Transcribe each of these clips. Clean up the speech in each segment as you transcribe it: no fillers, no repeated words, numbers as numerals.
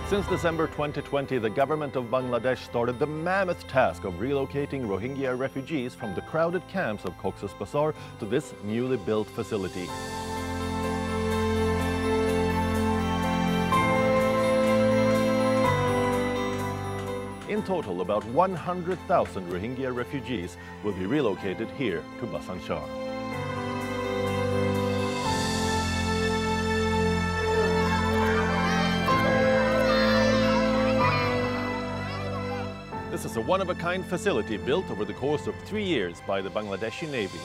Since December 2020, the government of Bangladesh started the mammoth task of relocating Rohingya refugees from the crowded camps of Cox's Bazar to this newly built facility. In total, about 100,000 Rohingya refugees will be relocated here to Bhasan Char. This is a one-of-a-kind facility built over the course of 3 years by the Bangladeshi Navy.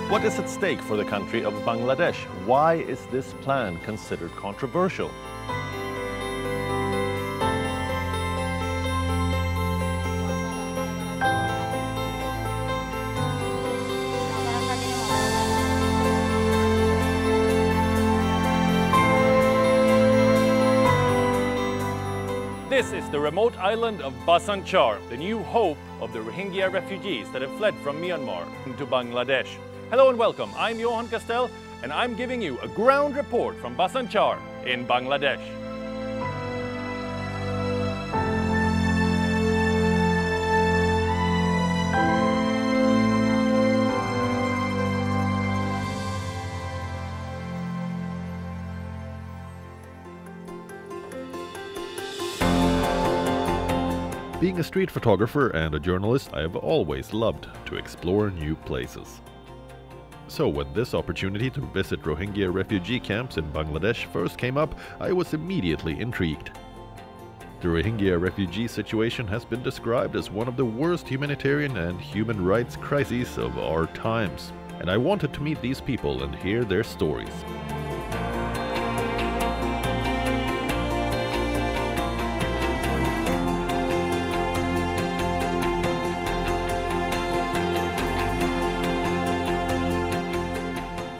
What is at stake for the country of Bangladesh? Why is this plan considered controversial? This is the remote island of Bhasan Char, the new hope of the Rohingya refugees that have fled from Myanmar to Bangladesh. Hello and welcome, I'm Johan Castell and I'm giving you a ground report from Bhasan Char in Bangladesh. Being a street photographer and a journalist, I have always loved to explore new places. So when this opportunity to visit Rohingya refugee camps in Bangladesh first came up, I was immediately intrigued. The Rohingya refugee situation has been described as one of the worst humanitarian and human rights crises of our times, and I wanted to meet these people and hear their stories.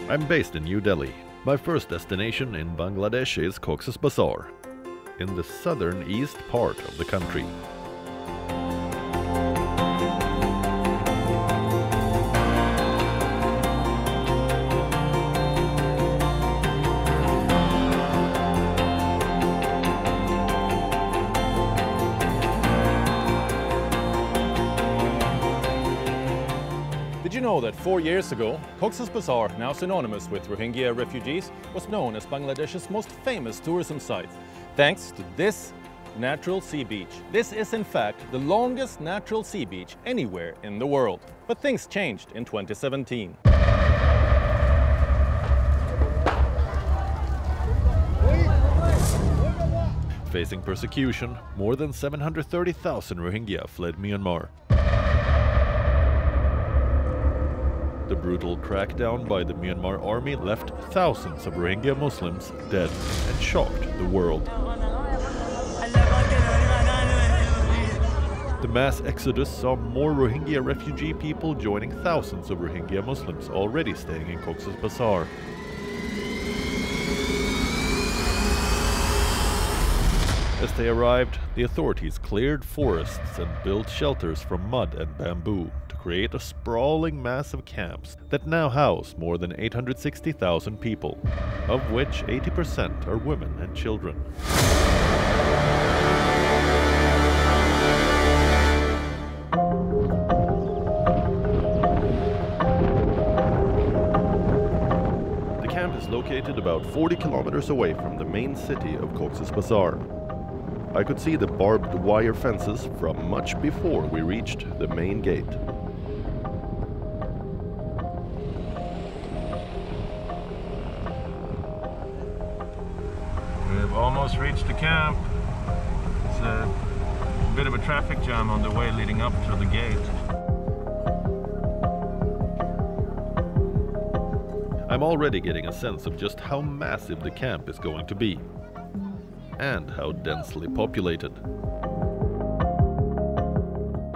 I'm based in New Delhi. My first destination in Bangladesh is Cox's Bazar, in the southern east part of the country. Did you know that 4 years ago, Cox's Bazar, now synonymous with Rohingya refugees, was known as Bangladesh's most famous tourism site, thanks to this natural sea beach. This is in fact the longest natural sea beach anywhere in the world. But things changed in 2017. Facing persecution, more than 730,000 Rohingya fled Myanmar. The brutal crackdown by the Myanmar army left thousands of Rohingya Muslims dead and shocked the world. The mass exodus saw more Rohingya refugee people joining thousands of Rohingya Muslims already staying in Cox's Bazar. As they arrived, the authorities cleared forests and built shelters from mud and bamboo to create a sprawling mass of camps that now house more than 860,000 people, of which 80% are women and children. The camp is located about 40 kilometers away from the main city of Cox's Bazar. I could see the barbed wire fences from much before we reached the main gate. We have almost reached the camp. It's a bit of a traffic jam on the way leading up to the gate. I'm already getting a sense of just how massive the camp is going to be, and how densely populated.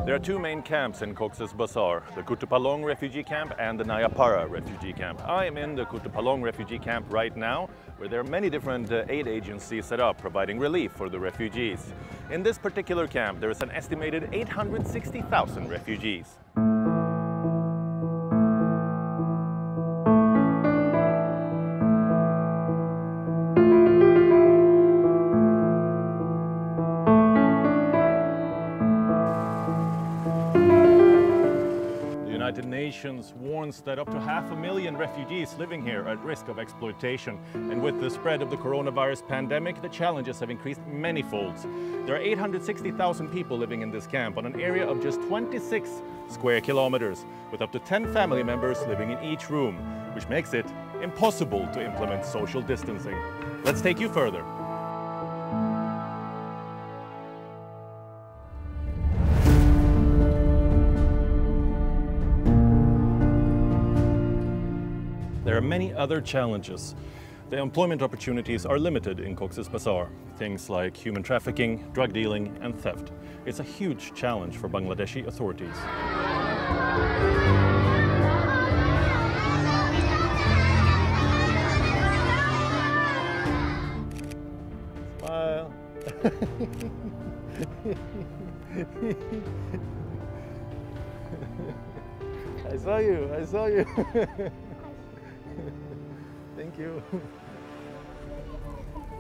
There are two main camps in Cox's Bazar, the Kutupalong refugee camp and the Nayapara refugee camp. I am in the Kutupalong refugee camp right now, where there are many different aid agencies set up providing relief for the refugees. In this particular camp, there is an estimated 860,000 refugees. The United Nations warns that up to 500,000 refugees living here are at risk of exploitation. And with the spread of the coronavirus pandemic, the challenges have increased many folds. There are 860,000 people living in this camp on an area of just 26 square kilometers, with up to 10 family members living in each room, which makes it impossible to implement social distancing. Let's take you further. There are many other challenges. The employment opportunities are limited in Cox's Bazar. Things like human trafficking, drug dealing, and theft. It's a huge challenge for Bangladeshi authorities. Smile. I saw you. Thank you.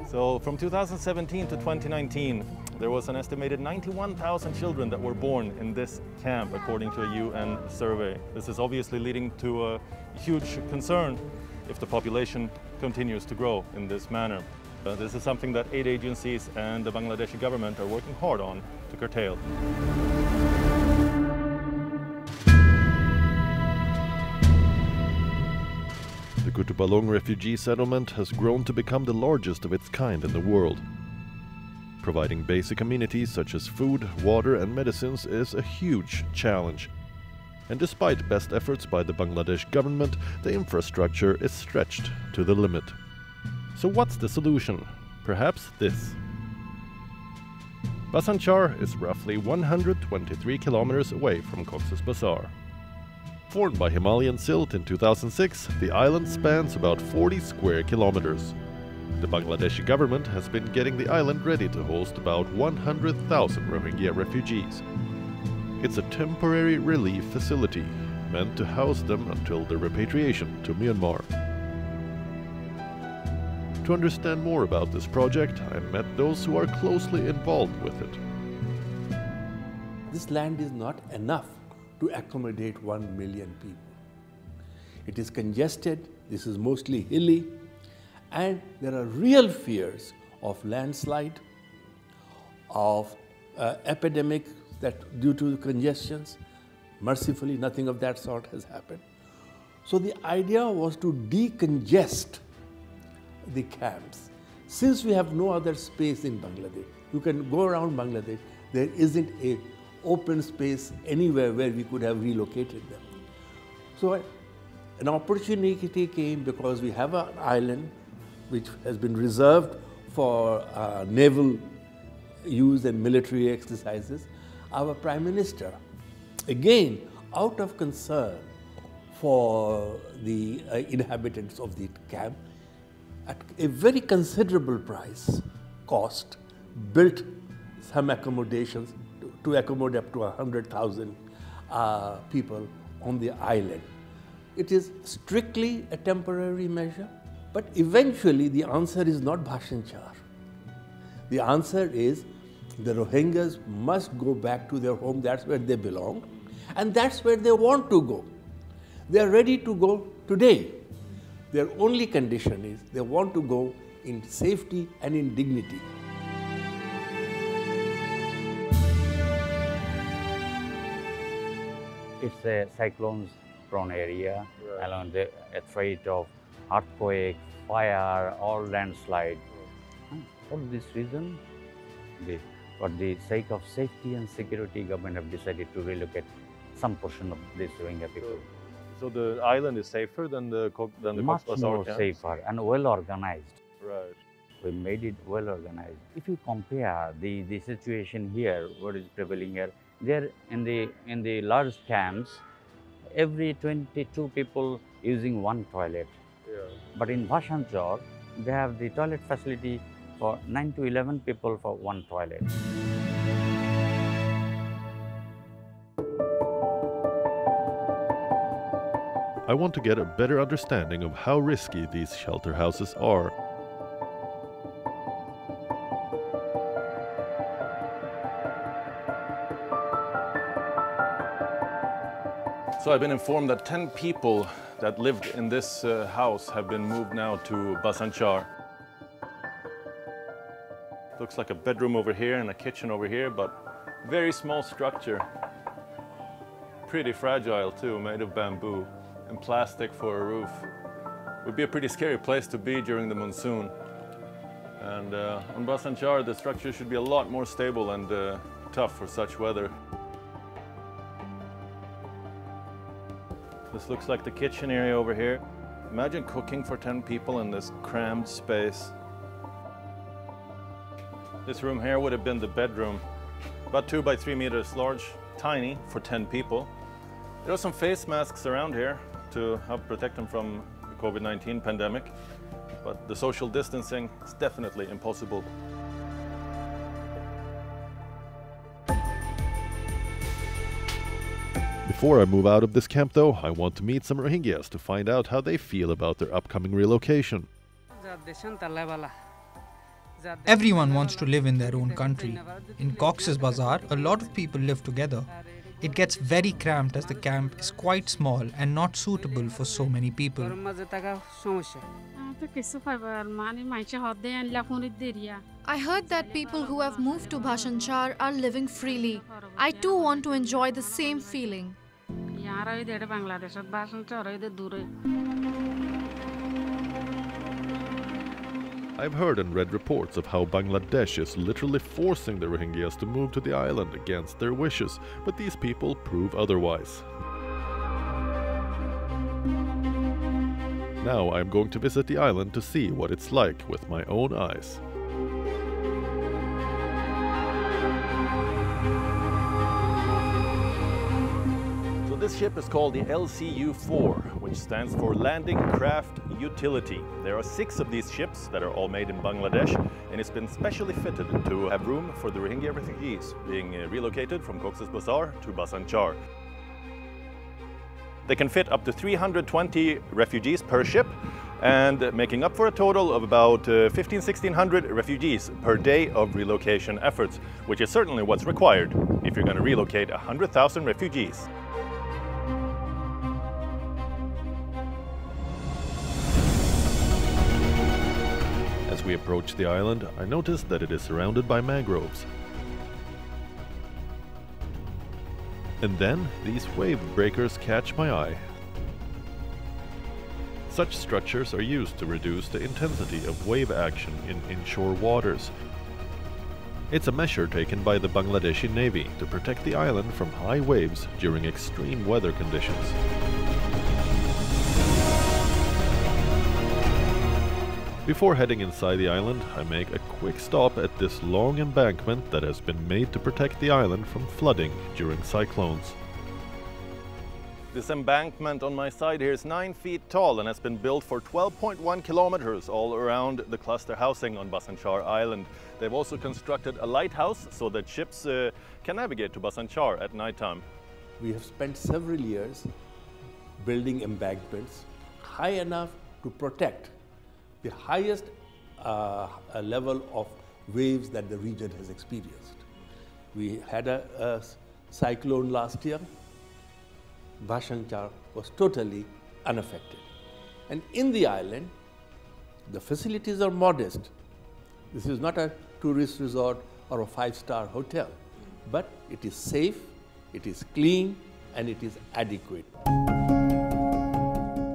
So from 2017 to 2019, there was an estimated 91,000 children that were born in this camp, according to a UN survey. This is obviously leading to a huge concern if the population continues to grow in this manner. This is something that aid agencies and the Bangladeshi government are working hard on to curtail. The Kutupalong refugee settlement has grown to become the largest of its kind in the world. Providing basic amenities such as food, water and medicines is a huge challenge. And despite best efforts by the Bangladesh government, the infrastructure is stretched to the limit. So what's the solution? Perhaps this. Basanchar is roughly 123 kilometers away from Cox's Bazar. Formed by Himalayan silt in 2006, the island spans about 40 square kilometers. The Bangladeshi government has been getting the island ready to host about 100,000 Rohingya refugees. It's a temporary relief facility, meant to house them until their repatriation to Myanmar. To understand more about this project, I met those who are closely involved with it. This land is not enough to accommodate 1 million people. It is congested, this is mostly hilly, and there are real fears of landslide, of epidemic that due to congestions. Mercifully, nothing of that sort has happened. So the idea was to decongest the camps. Since we have no other space in Bangladesh, you can go around Bangladesh, there isn't a open space anywhere where we could have relocated them. So an opportunity came because we have an island which has been reserved for naval use and military exercises. our Prime Minister, again out of concern for the inhabitants of the camp, at a very considerable cost, built some accommodations to accommodate up to 100,000 people on the island. It is strictly a temporary measure, but eventually the answer is not Bhasanchar. The answer is the Rohingyas must go back to their home. That's where they belong, and that's where they want to go. They are ready to go today. Their only condition is they want to go in safety and in dignity. It's a cyclone-prone area, along the threat of earthquake, fire, or landslide. For this reason, for the sake of safety and security, government have decided to relocate some portion of these Rohingya people. So the island is safer than the Much Cox's more camps? safer and well organized. Right. We made it well organized. If you compare the situation here, what is prevailing here, there in the large camps, every 22 people using one toilet. Yeah. But in Bhasanchar, they have the toilet facility for 9 to 11 people for one toilet. I want to get a better understanding of how risky these shelter houses are. So I've been informed that 10 people that lived in this house have been moved now to Bhasanchar. Looks like a bedroom over here and a kitchen over here, but very small structure. Pretty fragile too, made of bamboo and plastic for a roof. Would be a pretty scary place to be during the monsoon. And on Bhasanchar, the structure should be a lot more stable and tough for such weather. This looks like the kitchen area over here. Imagine cooking for 10 people in this crammed space. This room here would have been the bedroom, about 2 by 3 meters large, tiny for 10 people. There are some face masks around here to help protect them from the COVID-19 pandemic, but the social distancing is definitely impossible. Before I move out of this camp though, I want to meet some Rohingyas to find out how they feel about their upcoming relocation. Everyone wants to live in their own country. In Cox's Bazar, a lot of people live together. It gets very cramped as the camp is quite small and not suitable for so many people. I heard that people who have moved to Bhasanchar are living freely. I too want to enjoy the same feeling. I've heard and read reports of how Bangladesh is literally forcing the Rohingyas to move to the island against their wishes, but these people prove otherwise. Now I'm going to visit the island to see what it's like with my own eyes. This ship is called the LCU-4, which stands for Landing Craft Utility. There are 6 of these ships that are all made in Bangladesh, and it's been specially fitted to have room for the Rohingya refugees being relocated from Cox's Bazar to Bhasanchar. They can fit up to 320 refugees per ship, and making up for a total of about 1,500–1,600 refugees per day of relocation efforts, which is certainly what's required if you're going to relocate 100,000 refugees. As we approach the island, I notice that it is surrounded by mangroves. And then, these wave breakers catch my eye. Such structures are used to reduce the intensity of wave action in inshore waters. It's a measure taken by the Bangladeshi Navy to protect the island from high waves during extreme weather conditions. Before heading inside the island, I make a quick stop at this long embankment that has been made to protect the island from flooding during cyclones. This embankment on my side here is 9 feet tall and has been built for 12.1 kilometers all around the cluster housing on Bhasan Char Island. They've also constructed a lighthouse so that ships can navigate to Bhasan Char at nighttime. We have spent several years building embankments high enough to protect the highest level of waves that the region has experienced. We had a cyclone last year. Bhasan Char was totally unaffected. And in the island, the facilities are modest. This is not a tourist resort or a five-star hotel, but it is safe, it is clean, and it is adequate.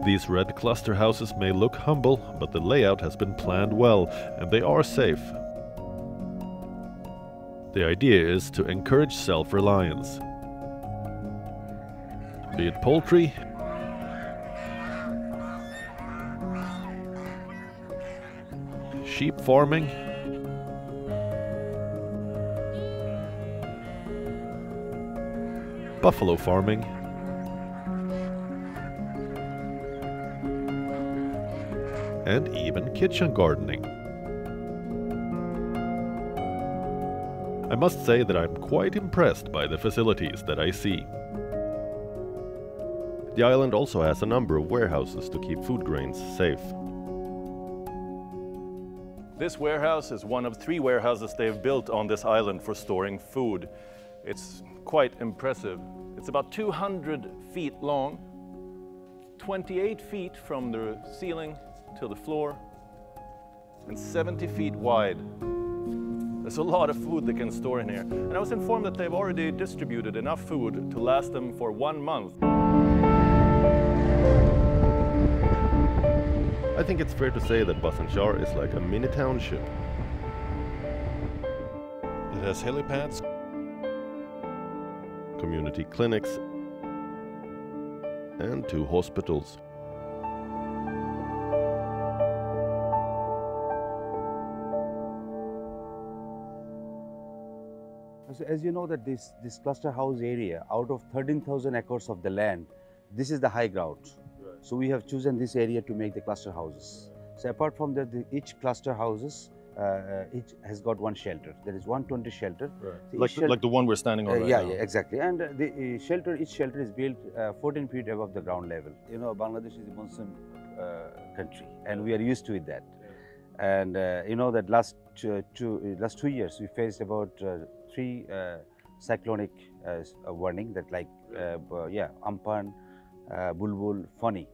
These red cluster houses may look humble, but the layout has been planned well, and they are safe. The idea is to encourage self-reliance. Be it poultry, sheep farming, buffalo farming, and even kitchen gardening. I must say that I'm quite impressed by the facilities that I see. The island also has a number of warehouses to keep food grains safe. This warehouse is one of 3 warehouses they've built on this island for storing food. It's quite impressive. It's about 200 feet long, 28 feet from the ceiling to the floor, and 70 feet wide. There's a lot of food they can store in here. And I was informed that they've already distributed enough food to last them for 1 month. I think it's fair to say that Bhasan Char is like a mini township. It has helipads, community clinics, and 2 hospitals. So as you know that this cluster house area, out of 13,000 acres of the land, this is the high ground. Right. So we have chosen this area to make the cluster houses. So apart from that, each cluster houses, each has got one shelter. There is 120 shelter. Right. So like the one we're standing on right now. Yeah, exactly. And the shelter, each shelter is built 14 feet above the ground level. You know, Bangladesh is a monsoon country, and we are used to it that. Yeah. And you know that last 2 years we faced about 3 cyclonic warning that like Amphan, Bulbul, Fani.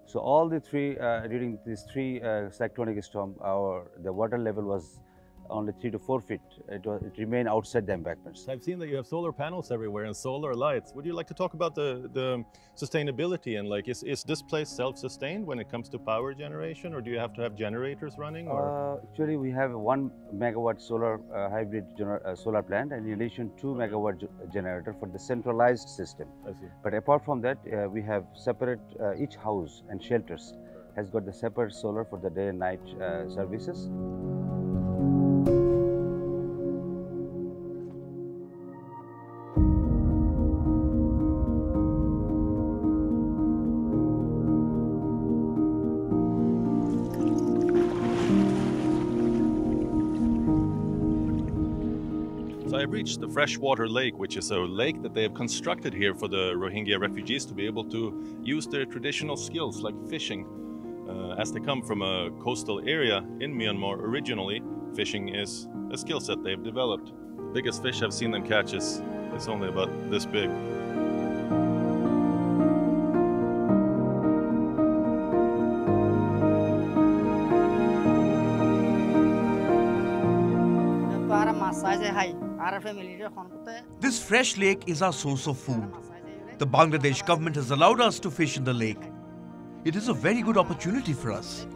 So all the 3 during these 3 cyclonic storm, the water level was only 3 to 4 feet. It remained outside the embankments. I've seen that you have solar panels everywhere and solar lights. Would you like to talk about the sustainability and like is this place self-sustained when it comes to power generation, or do you have to have generators running? Or? Actually, we have a 1 megawatt solar hybrid solar plant, and in addition 2 megawatt generator for the centralized system. I see. But apart from that, we have separate each house and shelters has got the separate solar for the day and night services. I've reached the freshwater lake, which is a lake that they have constructed here for the Rohingya refugees to be able to use their traditional skills like fishing. As they come from a coastal area in Myanmar originally, fishing is a skill set they've developed. The biggest fish I've seen them catch is only about this big. This fresh lake is our source of food. The Bangladesh government has allowed us to fish in the lake. It is a very good opportunity for us.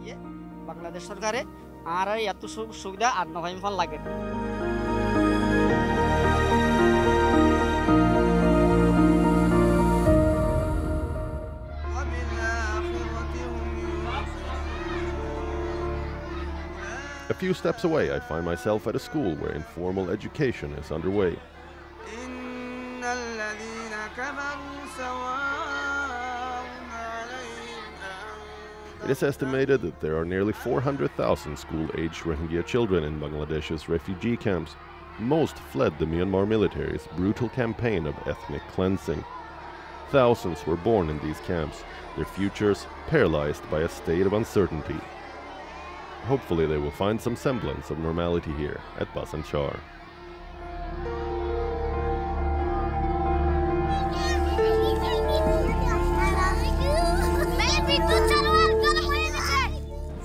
A few steps away, I find myself at a school where informal education is underway. It is estimated that there are nearly 400,000 school-aged Rohingya children in Bangladesh's refugee camps. Most fled the Myanmar military's brutal campaign of ethnic cleansing. Thousands were born in these camps, their futures paralyzed by a state of uncertainty. Hopefully they will find some semblance of normality here at Bhasan Char.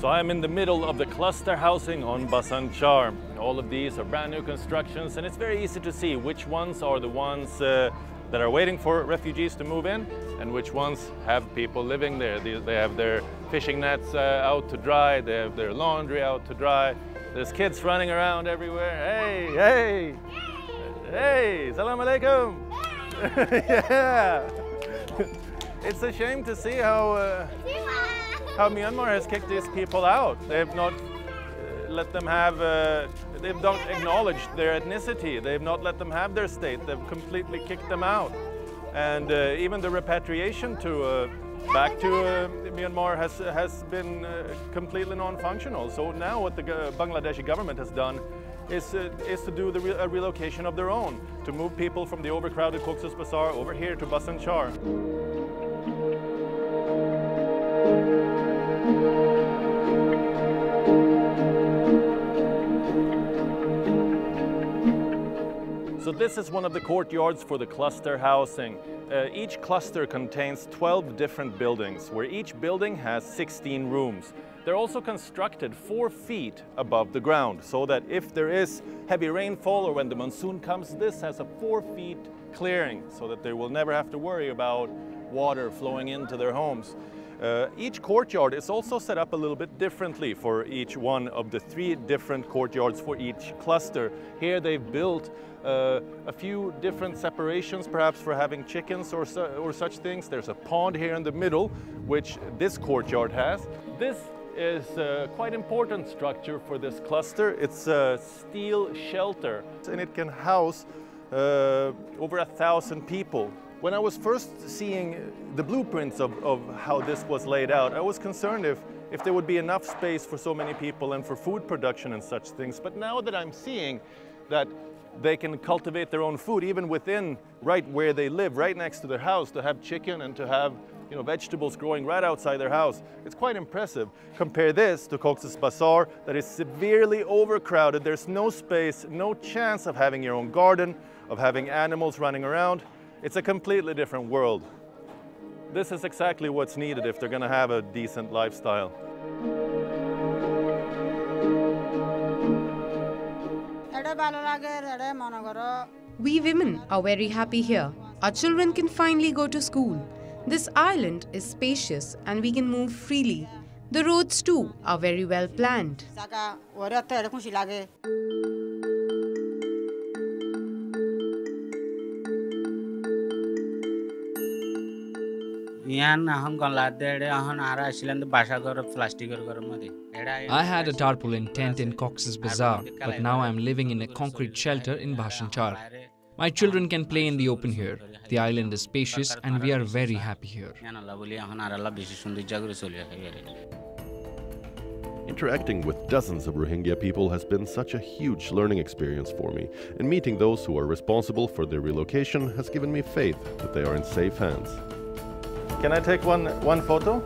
So I'm in the middle of the cluster housing on Bhasan Char. All of these are brand new constructions, and it's very easy to see which ones are the ones that are waiting for refugees to move in and which ones have people living there. They have their fishing nets out to dry, they have their laundry out to dry. There's kids running around everywhere. Hey, hey, hey, salam alaikum. Yeah. It's a shame to see how Myanmar has kicked these people out. They've not let them have, they've not acknowledged their ethnicity. They've not let them have their state. They've completely kicked them out. And even the repatriation to back to Myanmar has been completely non-functional. So now what the Bangladeshi government has done is to do a relocation of their own, to move people from the overcrowded Cox's Bazar over here to Bhasan Char. So this is one of the courtyards for the cluster housing. Each cluster contains 12 different buildings, where each building has 16 rooms. They're also constructed 4 feet above the ground, so that if there is heavy rainfall or when the monsoon comes, this has a 4 feet clearing, so that they will never have to worry about water flowing into their homes. Each courtyard is also set up a little bit differently for each one of the 3 different courtyards for each cluster. Here they've built a few different separations, perhaps for having chickens or such things. There's a pond here in the middle, which this courtyard has. This is a quite important structure for this cluster. It's a steel shelter, and it can house over 1,000 people. When I was first seeing the blueprints of how this was laid out, I was concerned if there would be enough space for so many people and for food production and such things. But now that I'm seeing that they can cultivate their own food even within, right where they live, right next to their house, to have chicken and to have vegetables growing right outside their house, it's quite impressive. Compare this to Cox's Bazar, that is severely overcrowded. There's no space, no chance of having your own garden, of having animals running around. It's a completely different world. This is exactly what's needed if they're going to have a decent lifestyle. We women are very happy here. Our children can finally go to school. This island is spacious and we can move freely. The roads too are very well planned. I had a tarpaulin tent in Cox's Bazar, but now I am living in a concrete shelter in Bhasan Char. My children can play in the open here. The island is spacious and we are very happy here. Interacting with dozens of Rohingya people has been such a huge learning experience for me, and meeting those who are responsible for their relocation has given me faith that they are in safe hands. Can I take one photo?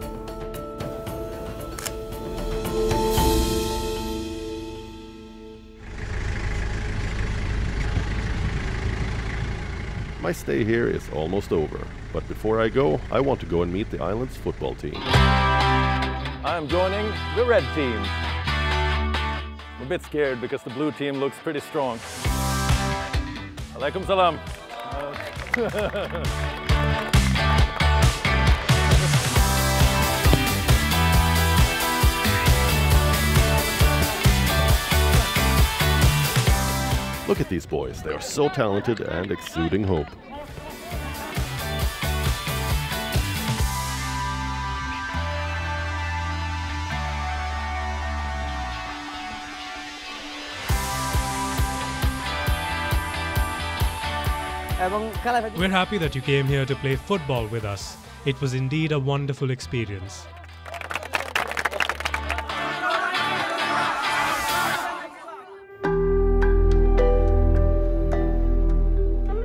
My stay here is almost over, but before I go, I want to go and meet the island's football team. I'm joining the red team. I'm a bit scared because the blue team looks pretty strong. Alaikum salam. Look at these boys, they are so talented and exuding hope. We're happy that you came here to play football with us. It was indeed a wonderful experience.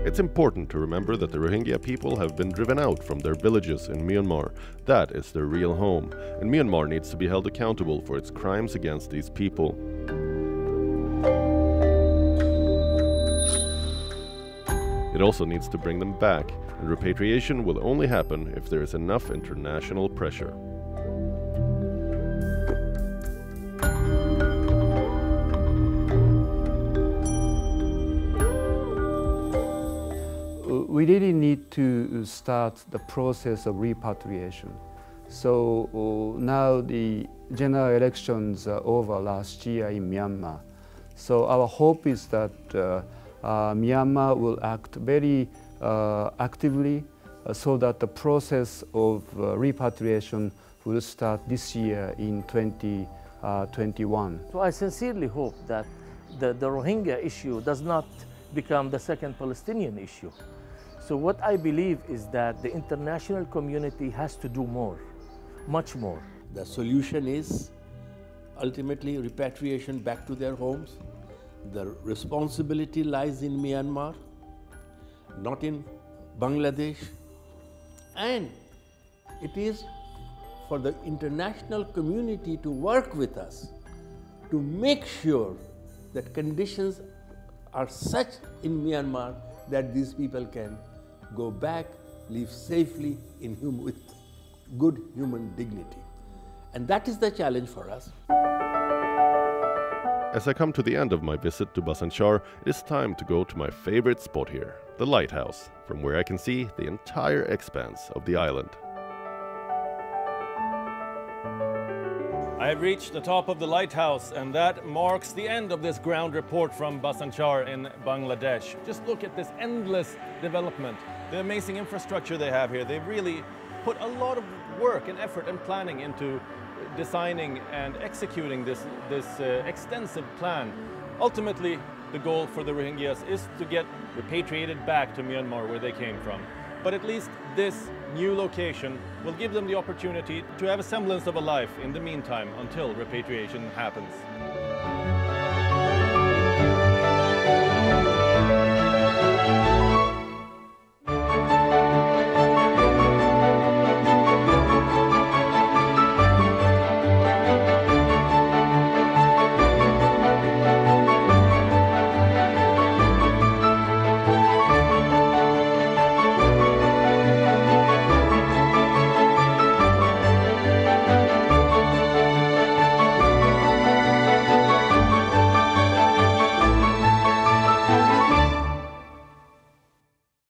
It's important to remember that the Rohingya people have been driven out from their villages in Myanmar. That is their real home, and Myanmar needs to be held accountable for its crimes against these people. It also needs to bring them back, and repatriation will only happen if there is enough international pressure. We really need to start the process of repatriation. So now the general elections are over last year in Myanmar. So our hope is that Myanmar will act very actively so that the process of repatriation will start this year in 2021. So I sincerely hope that the Rohingya issue does not become the second Palestinian issue. So what I believe is that the international community has to do more, much more. The solution is ultimately repatriation back to their homes. The responsibility lies in Myanmar, not in Bangladesh. And it is for the international community to work with us to make sure that conditions are such in Myanmar that these people can go back, live safely with good human dignity. And that is the challenge for us. As I come to the end of my visit to Bhasan Char, it is time to go to my favorite spot here, the lighthouse, from where I can see the entire expanse of the island. I have reached the top of the lighthouse, and that marks the end of this ground report from Bhasan Char in Bangladesh. Just look at this endless development, the amazing infrastructure they have here. They've really put a lot of work and effort and planning into designing and executing this extensive plan. Ultimately, the goal for the Rohingyas is to get repatriated back to Myanmar, where they came from. But at least this new location will give them the opportunity to have a semblance of a life in the meantime until repatriation happens.